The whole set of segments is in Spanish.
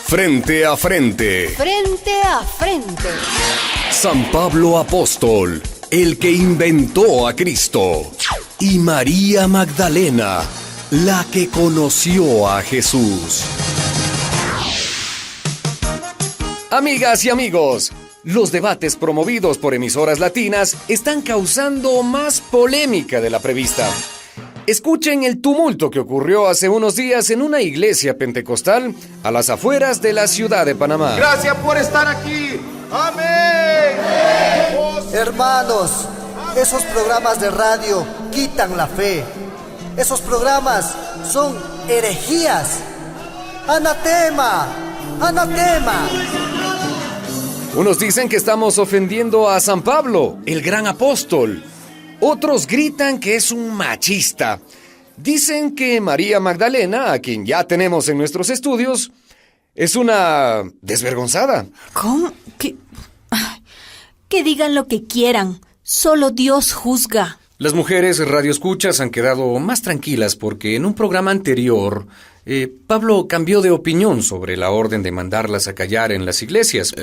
Frente a frente. Frente a frente. San Pablo Apóstol, el que inventó a Cristo. Y María Magdalena, la que conoció a Jesús. Amigas y amigos, los debates promovidos por emisoras latinas están causando más polémica de la prevista. Escuchen el tumulto que ocurrió hace unos días en una iglesia pentecostal a las afueras de la ciudad de Panamá. Gracias por estar aquí. Amén. Hermanos, esos programas de radio quitan la fe. Esos programas son herejías. Anatema, anatema. Unos dicen que estamos ofendiendo a San Pablo, el gran apóstol. Otros gritan que es un machista. Dicen que María Magdalena, a quien ya tenemos en nuestros estudios, es una desvergonzada. ¿Cómo? Que digan lo que quieran. Solo Dios juzga. Las mujeres radioescuchas han quedado más tranquilas porque en un programa anterior, Pablo cambió de opinión sobre la orden de mandarlas a callar en las iglesias.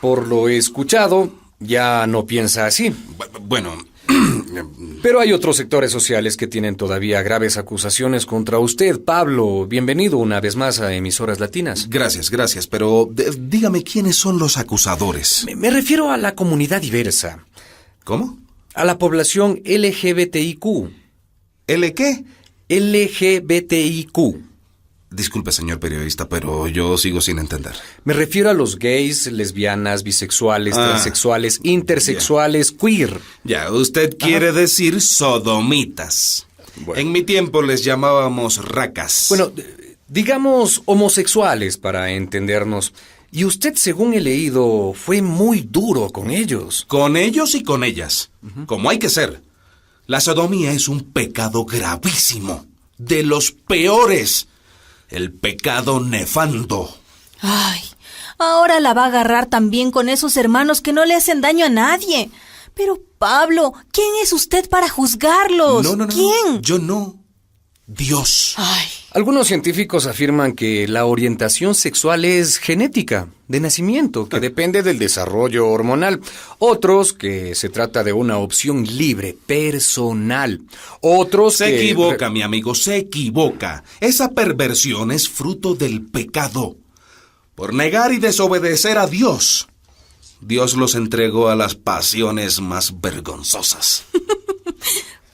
Por lo escuchado, ya no piensa así. Bueno... Pero hay otros sectores sociales que tienen todavía graves acusaciones contra usted, Pablo. Bienvenido una vez más a Emisoras Latinas. Gracias, pero dígame quiénes son los acusadores. Me refiero a la comunidad diversa. ¿Cómo? A la población LGBTIQ. ¿L qué? LGBTIQ. Disculpe, señor periodista, pero yo sigo sin entender. Me refiero a los gays, lesbianas, bisexuales, transexuales, intersexuales, queer. Ya, usted quiere decir sodomitas. Bueno. En mi tiempo les llamábamos racas. Bueno, digamos homosexuales para entendernos. Y usted, según he leído, fue muy duro con ellos. Con ellos y con ellas. Como hay que ser. La sodomía es un pecado gravísimo. De los peores. El pecado nefando. Ay, ahora la va a agarrar también con esos hermanos que no le hacen daño a nadie. Pero, Pablo, ¿quién es usted para juzgarlos? No. ¿Quién? Yo no. Dios. Ay. Algunos científicos afirman que la orientación sexual es genética, de nacimiento, que depende del desarrollo hormonal. Otros que se trata de una opción libre, personal. Otros Se equivoca, mi amigo, se equivoca. Esa perversión es fruto del pecado. Por negar y desobedecer a Dios, Dios los entregó a las pasiones más vergonzosas.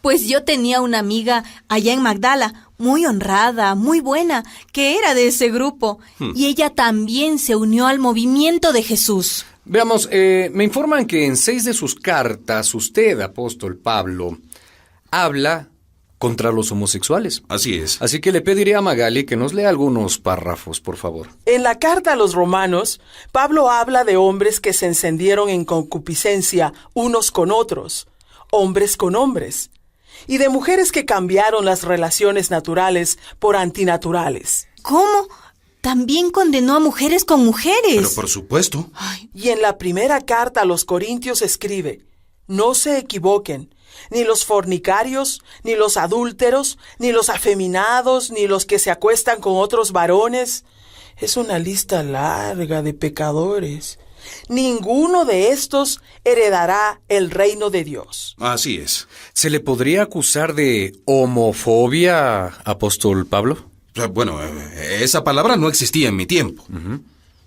Pues yo tenía una amiga allá en Magdala, muy honrada, muy buena, que era de ese grupo. Y ella también se unió al movimiento de Jesús. Veamos, me informan que en 6 de sus cartas, usted, apóstol Pablo, habla contra los homosexuales. Así es. Así que le pediré a Magali que nos lea algunos párrafos, por favor. En la carta a los romanos, Pablo habla de hombres que se encendieron en concupiscencia unos con otros, hombres con hombres, y de mujeres que cambiaron las relaciones naturales por antinaturales. ¿Cómo? También condenó a mujeres con mujeres. Pero por supuesto. Ay. Y en la primera carta a los Corintios escribe: no se equivoquen, ni los fornicarios, ni los adúlteros, ni los afeminados, ni los que se acuestan con otros varones. Es una lista larga de pecadores. Ninguno de estos heredará el reino de Dios. Así es. ¿Se le podría acusar de homofobia, apóstol Pablo? Bueno, esa palabra no existía en mi tiempo.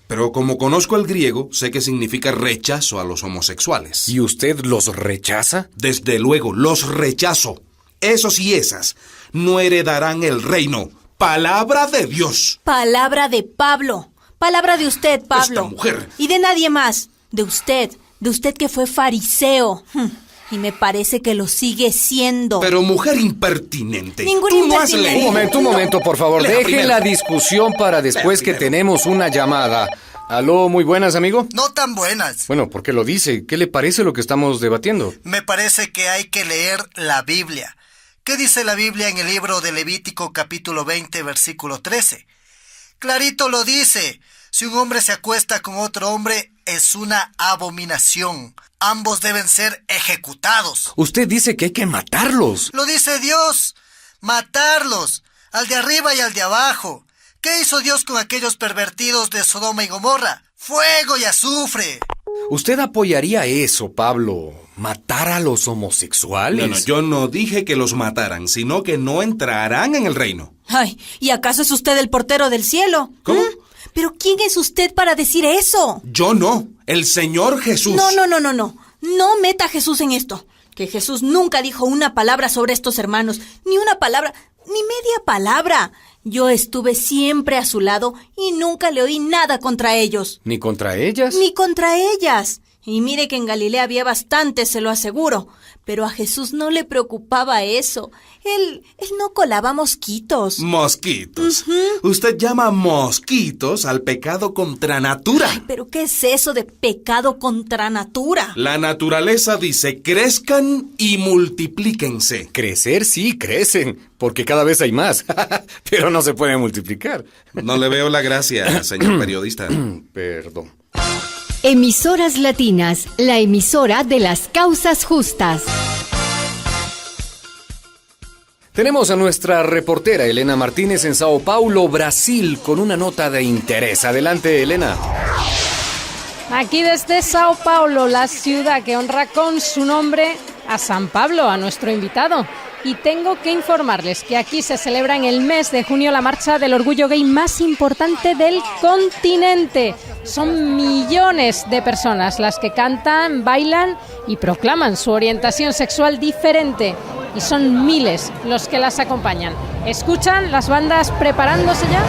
Pero como conozco el griego, sé que significa rechazo a los homosexuales. ¿Y usted los rechaza? Desde luego, los rechazo. Esos y esas no heredarán el reino. Palabra de Dios. Palabra de Pablo. Palabra de usted, Pablo. Esta mujer. Y de nadie más. De usted que fue fariseo. Y me parece que lo sigue siendo. Pero mujer impertinente. Ningún Tú no has impertinente. leído. Un momento, por favor. Lea Deje primero. la discusión para después que tenemos una llamada. Aló, muy buenas, amigo. No tan buenas. Bueno, ¿por qué lo dice? ¿Qué le parece lo que estamos debatiendo? Me parece que hay que leer la Biblia. ¿Qué dice la Biblia en el libro de Levítico capítulo 20, versículo 13? Clarito lo dice. Si un hombre se acuesta con otro hombre, es una abominación. Ambos deben ser ejecutados. Usted dice que hay que matarlos. Lo dice Dios. Matarlos. Al de arriba y al de abajo. ¿Qué hizo Dios con aquellos pervertidos de Sodoma y Gomorra? ¡Fuego y azufre! ¿Usted apoyaría eso, Pablo? ¿Matar a los homosexuales? No, yo no dije que los mataran, sino que no entrarán en el reino. Ay, ¿y acaso es usted el portero del cielo? ¿Cómo? ¿Pero quién es usted para decir eso? Yo no, el Señor Jesús. No. No meta a Jesús en esto. Que Jesús nunca dijo una palabra sobre estos hermanos. Ni una palabra, ni media palabra. Yo estuve siempre a su lado y nunca le oí nada contra ellos. ¿Ni contra ellas? Ni contra ellas. Y mire que en Galilea había bastantes, se lo aseguro. Pero a Jesús no le preocupaba eso. Él no colaba mosquitos. Mosquitos. Usted llama mosquitos al pecado contra natura. Ay, ¿pero qué es eso de pecado contra natura? La naturaleza dice, crezcan y multiplíquense. Crecer sí, crecen, porque cada vez hay más. Pero no se pueden multiplicar. No le veo la gracia, señor periodista. Perdón. Emisoras Latinas, la emisora de las causas justas. Tenemos a nuestra reportera Elena Martínez en Sao Paulo, Brasil, con una nota de interés. Adelante, Elena. Aquí desde Sao Paulo, la ciudad que honra con su nombre a San Pablo, a nuestro invitado. Y tengo que informarles que aquí se celebra en el mes de junio la marcha del orgullo gay más importante del continente. Son millones de personas las que cantan, bailan y proclaman su orientación sexual diferente. Y son miles los que las acompañan. ¿Escuchan las bandas preparándose ya?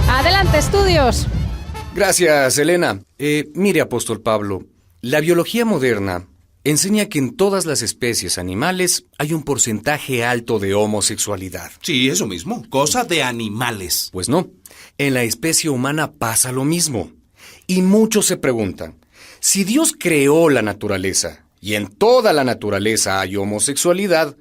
¡Adelante, estudios! Gracias, Elena. Mire, apóstol Pablo, la biología moderna enseña que en todas las especies animales hay un porcentaje alto de homosexualidad. Sí, eso mismo, cosa de animales. Pues no, en la especie humana pasa lo mismo. Y muchos se preguntan, si Dios creó la naturaleza y en toda la naturaleza hay homosexualidad,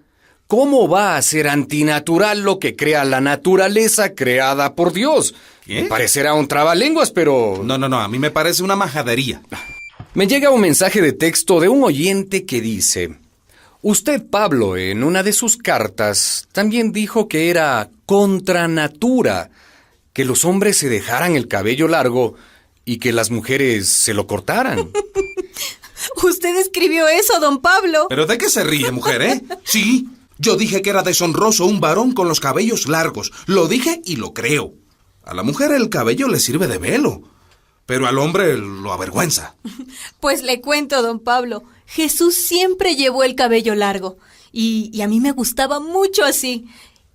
¿cómo va a ser antinatural lo que crea la naturaleza creada por Dios? ¿Qué? Me parecerá un trabalenguas, pero... No, a mí me parece una majadería. Me llega un mensaje de texto de un oyente que dice: usted, Pablo, en una de sus cartas, también dijo que era contra natura que los hombres se dejaran el cabello largo y que las mujeres se lo cortaran. ¿Usted escribió eso, don Pablo? ¿Pero de qué se ríe, mujer, eh? Sí, yo dije que era deshonroso un varón con los cabellos largos. Lo dije y lo creo. A la mujer el cabello le sirve de velo, pero al hombre lo avergüenza. Pues le cuento, don Pablo, Jesús siempre llevó el cabello largo y a mí me gustaba mucho así.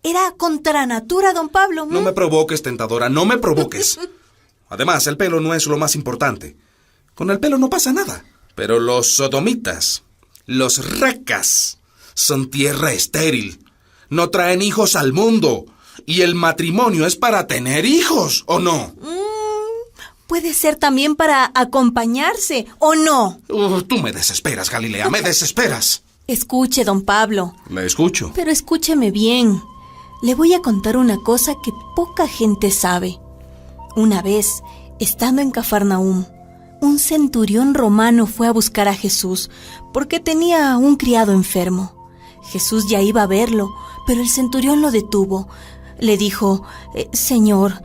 Era contra natura, don Pablo. No me provoques, tentadora, no me provoques. Además, el pelo no es lo más importante. Con el pelo no pasa nada. Pero los sodomitas, los racas, son tierra estéril. No traen hijos al mundo. Y el matrimonio es para tener hijos, ¿o no? Puede ser también para acompañarse, ¿o no? Tú me desesperas, Galilea, me desesperas. Escuche, don Pablo. Le escucho. Pero escúcheme bien. Le voy a contar una cosa que poca gente sabe. Una vez, estando en Cafarnaúm, un centurión romano fue a buscar a Jesús porque tenía un criado enfermo. Jesús ya iba a verlo, pero el centurión lo detuvo. Le dijo: Señor,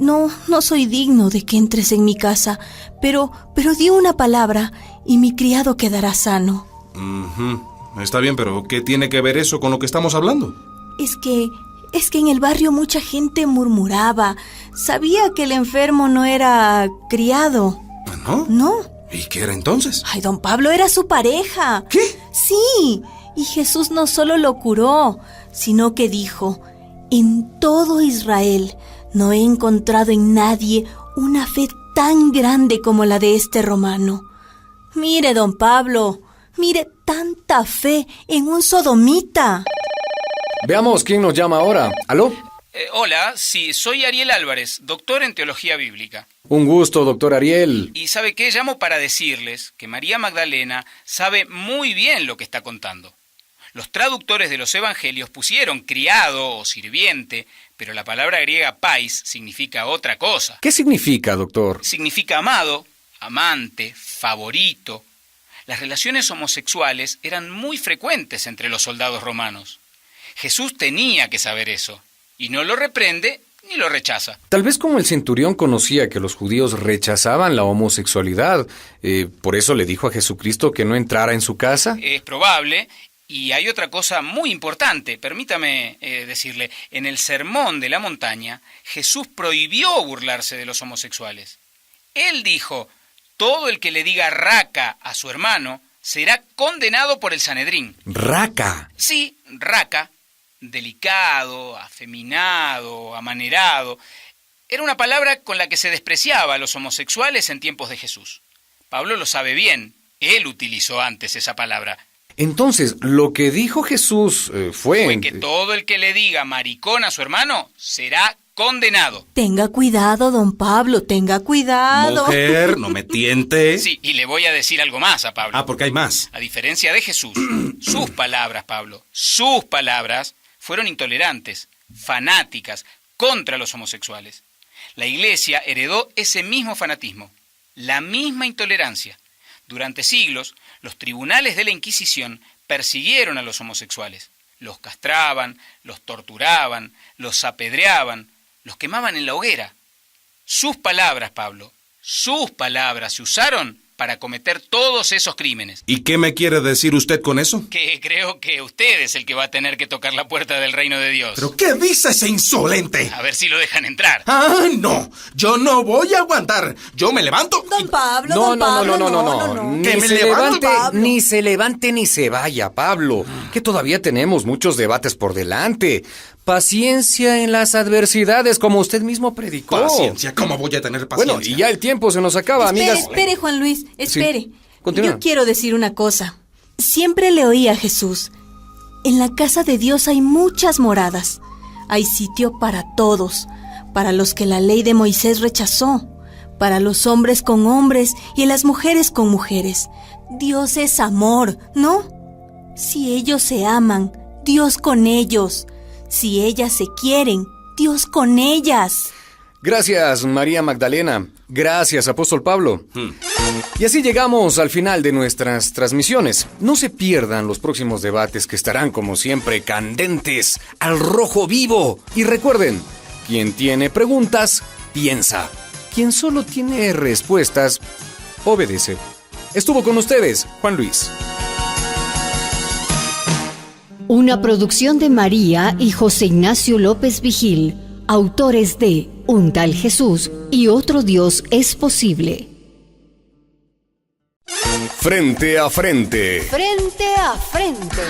no soy digno de que entres en mi casa, pero di una palabra y mi criado quedará sano. Está bien, pero ¿qué tiene que ver eso con lo que estamos hablando? Es que en el barrio mucha gente murmuraba. Sabía que el enfermo no era criado. ¿No? No. ¿Y qué era entonces? Ay, don Pablo, era su pareja. ¿Qué? Sí, y Jesús no solo lo curó, sino que dijo: en todo Israel no he encontrado en nadie una fe tan grande como la de este romano. Mire, don Pablo, mire tanta fe en un sodomita. Veamos quién nos llama ahora. ¿Aló? Hola, sí, soy Ariel Álvarez, doctor en Teología Bíblica. Un gusto, doctor Ariel. Y ¿sabe qué? Llamo para decirles que María Magdalena sabe muy bien lo que está contando. Los traductores de los evangelios pusieron criado o sirviente, pero la palabra griega pais significa otra cosa. ¿Qué significa, doctor? Significa amado, amante, favorito. Las relaciones homosexuales eran muy frecuentes entre los soldados romanos. Jesús tenía que saber eso. y no lo reprende ni lo rechaza. Tal vez como el centurión conocía que los judíos rechazaban la homosexualidad, por eso le dijo a Jesucristo que no entrara en su casa. Es probable. Y hay otra cosa muy importante, permítame decirle, en el Sermón de la Montaña, Jesús prohibió burlarse de los homosexuales. Él dijo, todo el que le diga raca a su hermano será condenado por el Sanedrín. Raca. Sí, raca, delicado, afeminado, amanerado. Era una palabra con la que se despreciaba a los homosexuales en tiempos de Jesús. Pablo lo sabe bien, él utilizó antes esa palabra. Entonces, lo que dijo Jesús fue que todo el que le diga maricón a su hermano será condenado. Tenga cuidado, don Pablo, tenga cuidado. Mujer, no me tiente. Sí, y le voy a decir algo más a Pablo. Porque hay más. A diferencia de Jesús, sus palabras, Pablo, sus palabras fueron intolerantes, fanáticas, contra los homosexuales. La Iglesia heredó ese mismo fanatismo, la misma intolerancia. Durante siglos, los tribunales de la Inquisición persiguieron a los homosexuales. Los castraban, los torturaban, los apedreaban, los quemaban en la hoguera. Sus palabras, Pablo, sus palabras se usaron para cometer todos esos crímenes. ¿Y qué me quiere decir usted con eso? Que creo que usted es el que va a tener que tocar la puerta del reino de Dios. ¿Pero qué dice ese insolente? A ver si lo dejan entrar. ¡Ah, no! Yo no voy a aguantar. Yo me levanto. Don Pablo, No. Que Ni me se levante, levante, ni se levante, ni se vaya, Pablo. Que todavía tenemos muchos debates por delante. Paciencia en las adversidades, como usted mismo predicó. Paciencia, ¿cómo voy a tener paciencia? Bueno, y ya el tiempo se nos acaba, amigas. Espere, Juan Luis, espere. Sí, continúa. Yo quiero decir una cosa. Siempre le oí a Jesús. En la casa de Dios hay muchas moradas. Hay sitio para todos, para los que la ley de Moisés rechazó, para los hombres con hombres y las mujeres con mujeres. Dios es amor, ¿no? Si ellos se aman, Dios con ellos. Si ellas se quieren, Dios con ellas. Gracias, María Magdalena. Gracias, Apóstol Pablo. Y así llegamos al final de nuestras transmisiones. No se pierdan los próximos debates que estarán, como siempre, candentes, al rojo vivo. Y recuerden, quien tiene preguntas, piensa. Quien solo tiene respuestas, obedece. Estuvo con ustedes, Juan Luis. Una producción de María y José Ignacio López Vigil, autores de Un tal Jesús y otro Dios es posible. Frente a frente. Frente a frente.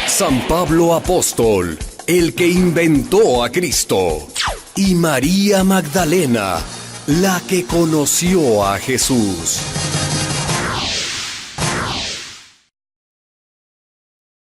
San Pablo Apóstol, el que inventó a Cristo. Y María Magdalena, la que conoció a Jesús.